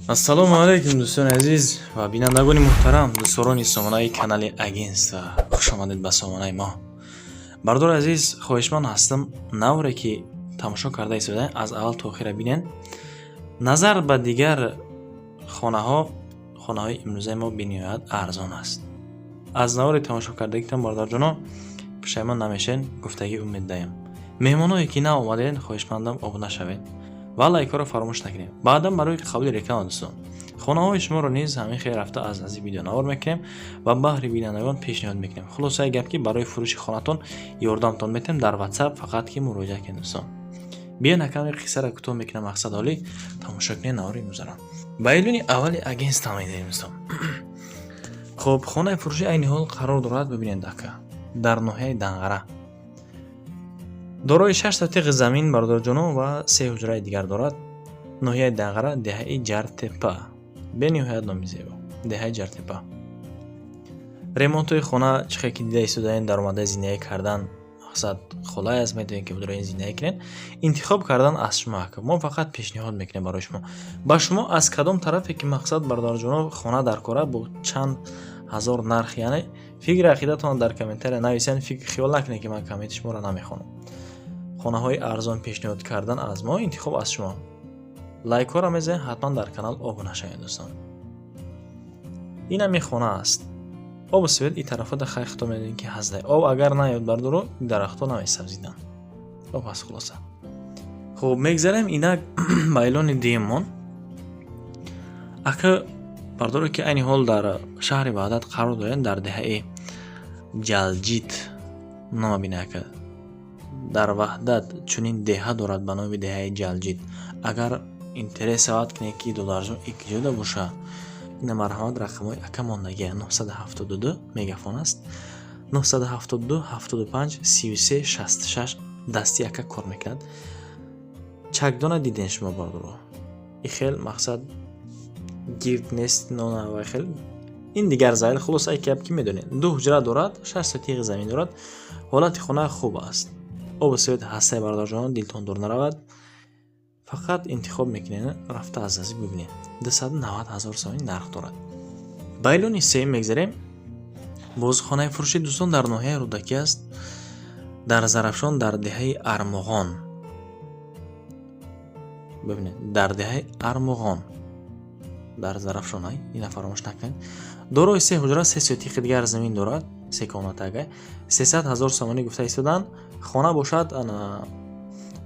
ассалому алайкум дӯстони азиз ва бинандагони муҳтарам, дӯстдорони сомонаи канали Агентства, хуш омадед ба сомонаи мо. Бардори азиз, хоҳишманд ҳастам, навре ки тамошо карда истодаем аз аввал то охира бинен. Назар ба дигар хонаҳои имрӯзаи мо бениҳоят арзон аст. Аз навре тамошо кардагитон бардорҷоно пушаймон намешавед, гуфтагӣ умед даем. меҳмоное ки нав омадед, хоҳишмандам обуна шавед ва лайкаро фаромӯш накунед. Баъдан барои қабули реклама дӯстон, хонаҳои шуморо низ ҳамин хел рафта аз наздик видеонавор мекунем ва баҳри бинандагон пешниҳод мекунем. Хулосаи гап ки барои фурӯши хонатон ёрдамтон метем дар WhatsApp, фақат ки муроҷиат кунед дӯстон. биёед акаме қиссаро кӯтоҳ мекунам, мақсад олӣ тамошо кунед навори имрӯзаро. Ба илони аввали агентства медарем дӯстон. хуб, хонаи фурӯши айни ҳол қарор дорад, бибинед ака, дар ноҳияи Данғара. дорои 6 та теғи замин бардорҷонон ва 3 ҳуҷраи дигар дорад. ноҳияи Данғара, деҳаи Ҷартепа. Бениҳоят номи зебо, деҳаи Ҷартепа. ремонтои хона чӣ хел ки дида истодаен, даромадаи зиндаӣ кардан, мақсад холае аст, метавонед ки бидорои зиндаӣ кунед. Интихоб кардан аз шумо ака. Мо фақат пешниҳод мекунем барои шумо. Ба шумо аз кадом тарафе ки мақсад бардорҷонон хона дар кора бо чанд ҳазор нарх, яъне фикри ақидатон дар комментария нависен, фикр хиёл накунед ки ман комменти шуморо намехонам. хонаҳои арзон пешниҳод кардан аз мо, интихоб аз шумо. лайкора мезанед, ҳатман дар канал обуна шавед дӯстон. ин ҳами хона аст. обу свет ин тарафода хай хито медонед ки ҳаздай. об агар наёд бардоро дарахтҳо намесабзидан. об аст хулоса. хуб, мегзарем инак ба эълони диюммон. ака бардоре ки айни ҳол дар шаҳри Ваҳдат қарор дорем, дар деҳаи Ҷалҷид нома бинед ака. дар Ваҳдат чунин деҳа дорад ба номи деҳаи Ҷалҷид. агар интерес авад кине ки додарҷон икҷода боша, ина марҳамат рақамҳои ака мондагия 972 мегафон аст. 972 75 33 66 дасти ака кор мекунад. чакдона диден шумо бардоро. ин хел мақсад гирд нест, нона ва хел ин дигар зайл. хулоса ай гап ки медонед, 2 ҳуҷра дорад, 6 та теғи замин дорад. ҳолати хона хуб аст. обу свет ҳастаи бардорҷонон дилтон дур наравад. фақат интихоб мекунед, рафта аз наздик бибинед. 290,000 сомон нарх дорад. ба эълони сеюм мегзарем. боз хонаи фурӯши дӯстон дар ноҳияи Рӯдакӣ аст. дар Зарафшон, дар деҳаи Армоғон. бибинед, дар деҳаи Армоғон, дар Зарафшон, ина фаромӯш накунед. дорои 3 ҳуҷра, 3 сотиқи дигар замин дорад. 3 комнатага 300,000 сомонӣ гуфта истодан. хона бошад,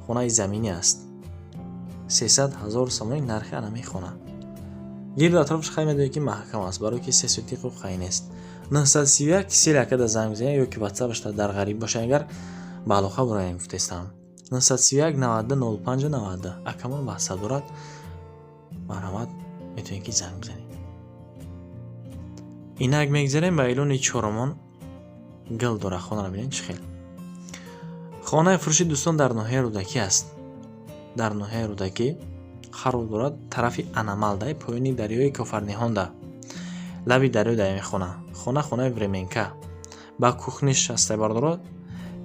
хонаи заминӣ аст. 300,000 сомонӣ нархи анами хона. гирд атрофш хай медонед ки маҳкам аст, барои ки 3 сотиқу хай нест. 931 сел акада занг бизанед, ё ки WhatsApp-аш дар ғариб бошад, агар ба алоқа бураем гуфтестам. 931 90 05 90 акамон баҳса дорад. марҳамат, метавонед ки занг бизанед. инак мегзарем ба эълони чорумон. гил дора хонаро бинед чӣ хел. хонаи фурӯши дӯстон дар ноҳияи Рӯдакӣ аст. дар ноҳияи Рӯдакӣ қарор дорад, тарафи Анамалда, поёни дарёи Кофарниҳонда, лаби дарё даёми хона. хонаи временка ба кухниш ҳастай бардоро.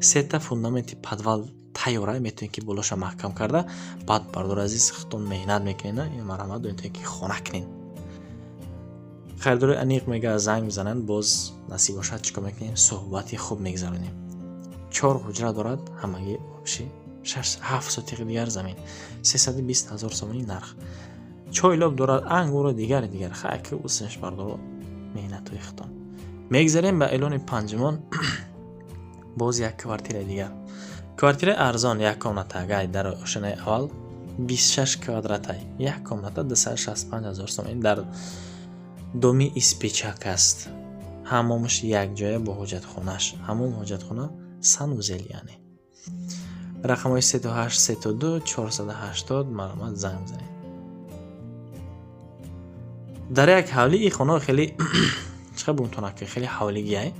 3 та фундаменти подвал тайёра, метавонед ки болоша маҳкам карда, баъд бардор азиз хитон меҳнат мекунед, ин марҳамат метавонед ки хона кунед. хайрдори аниқ мега занг бизананд, боз насиб бошад чикор мекунем, суҳбати хуб мегзаронем. 4 ҳуҷра дорад, ҳамагӣ обши 7 сотиқи дигар замин, 320,000 сомонӣ нарх. чойлоб дорад, ангуро дигар хайки усинш бардоро меҳнатои хитон. мегзарем ба эълони панҷумон. боз як квартираи дигар. квартираи арзон, як комнатагай дар ошинаи аввал 26 квадратай, як комната 265,000 сомонӣ дар доми Испечак аст. ҳамомш якҷоя бо ҳоҷатхонаш. ҳамом ҳоҷатхона санузел, яъне. рақамҳои 38 32 480 марҳамат занг бизанед. дар як ҳавлӣ ин хона хеле чиқа бумтонака, хеле ҳавлигия.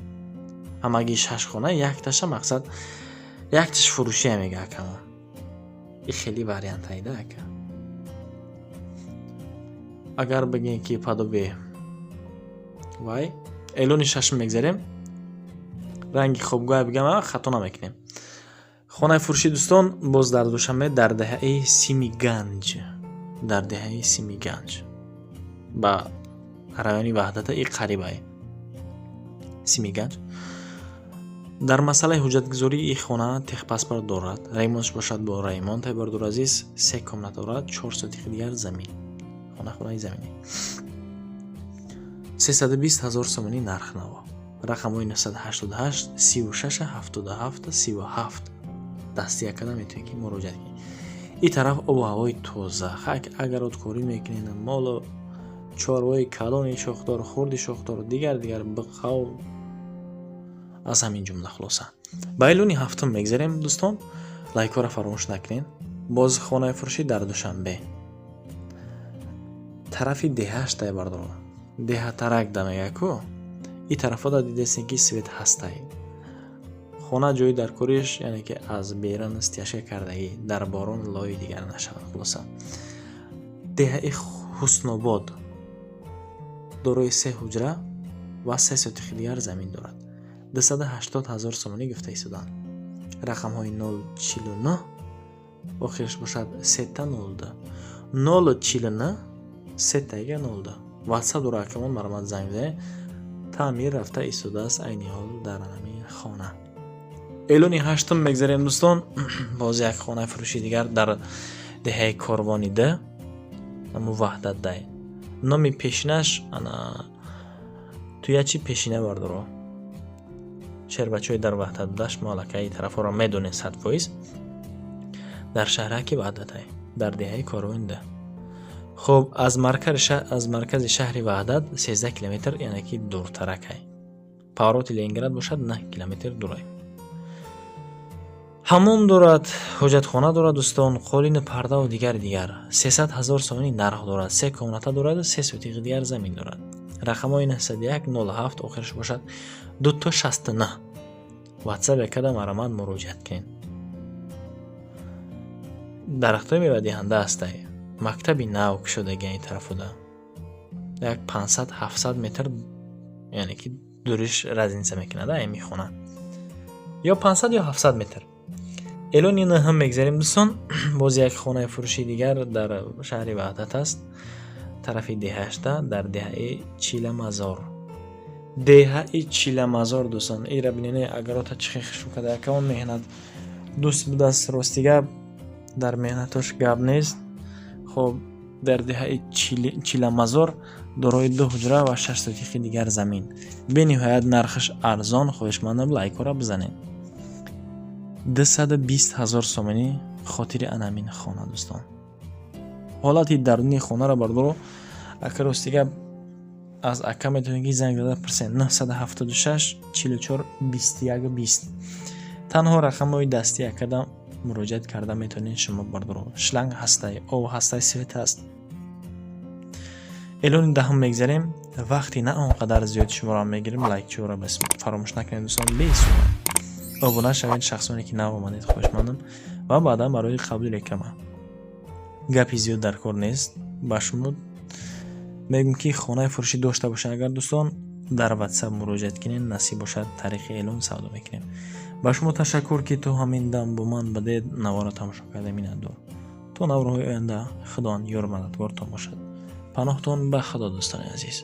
ҳамагӣ 6 хона, якташа мақсад якташ фурӯшия мега акамо. ин хеле вариантайда ака. агар бигем ки падобе вай эълони шашм мегзарем. ранги хобгоҳ бигам, хато намекунем. хонаи фурӯши дӯстон боз дар Душанбе, дар деҳаи Симиганҷ. дар деҳаи Симиганҷ ба райони ваҳдата и қарибае. Симиганҷ дар масъалаи ҳуҷҷатгузории и хона техпаспорт дорад. Ремонтш бошад бо Ремонт Абдуразиз 3 комната дорад, 4 сотихи дигар замин. Хонаи заминӣ. 320,000 сомонӣ нарх-наво. Рақамҳои 988 36 77 37 дасти якада метавонед ки муроҷиат кунед. ин тараф обу ҳавои тоза, агародкорӣ мекунед, моло чорвои калони шохдор, хурди шохдор, дигар биқав аз ҳамин ҷумла хулоса. Ба илони ҳафтум мегзарем дӯстон. Лайкора фаромӯш накунед. Боз хонаи фурӯшӣ дар Душанбе. Тарафи деҳаштай бардор. Деҳа тарак дамегаку. ин тарафода дидесен ки свет ҳастай. хона ҷои дар кориш, яъне ки аз берун стяжка кардагӣ, дар борон лои дигар нашавад. Хулоса. Деҳаи Ҳуснобод дорои 3 ҳуҷра ва 3 сотихи дигар замин дорад. 280,000 сомонӣ гуфта истоданд. Рақамҳои 049 охираш бошад 302 049 302. WhatsApp дора акамон маромад занг бизанед. таъмир рафта истодааст айни ҳол дар ҳамин хона. Элони 8 мегзарем дӯстон. Боз як хонаи фурӯши дигар дар деҳаи Корвонида, Муваҳдадай. номи пешинаш ана туячи пешина бардоро. Шербачои дар Ваҳдатдаш малакаи тарафора медонед 100%. Дар шаҳраки Ваҳдатай, дар деҳаи Корвонида. خب از مرکز شهر وحدت 13 کیلومتر، یعنی که دورترک پاروت لنگراد باشد 9 کیلومتر دوره. حمام دارد، حاجتخانه دارد دوستان، قالین پرده و دیگر 300,000 سومانی نرخ دارد، 3 کامناته دارد و 3 سوتیق دیگر زمین دارد. رقم‌های 901 07 آخرش باشد 269. واتساپ یکده مرامد مراجعت کنید. درختای میوه دهنده است. مکتبی نو شدگی این طرفو ده. یک 500-700 متر، یعنی که دورش رزینسه میکنه ده میخونه. یا 500 یا 700 متر. الان این هم میگذاریم دوستان. باز یک خانه فروشی دیگر در شهر وحدت است. طرف دهشته در دهه چیلمزار. دهه چیلمزار دوستان. ای را بینید اگر تا چخیخشو کده که اون مهنت دوست به دست راستیگه در مهنتش گب نیست. خب در دهه چیلمزار دارای 2 حجره و 6 سوتیخی دیگر زمین. به نهایت نرخش ارزان. خواهشمندم لایک را بزنید. 220,000 سومانی خاطر انامین خانه دوستان. حالتی درونی خانه را بردارو. اگر راستیگه از اکا میتونید زنگ زده پرسین 976 44 21 20. تنها رقم های دستی اکادم مراجعت کرده میتونید شما بردارو. شلنگ هسته او هسته سویت هست. الان دهم میگذاریم. وقتی نه اونقدر زیاد شما را میگیریم لایک چو را بس فراموش نکنید دوستان. بیسون ابونه شوید شخصانی که نو آمدید خوشمندم و بعدا برای قبول رکلامه. گپی زیاد در کار نیست. با شما میگم که خانه فروشی داشته باشه اگر دوستان در واتساپ مراجعت کنید نصیب باشد طریق اعلان سودا میکنیم. با شما تشکر که تو همین دم با من بدید نوار تماشا کرده می‌اند. تو نوارهای آینده خدا یار مددگارتان باشد. پناهتان به خدا دوستان عزیز.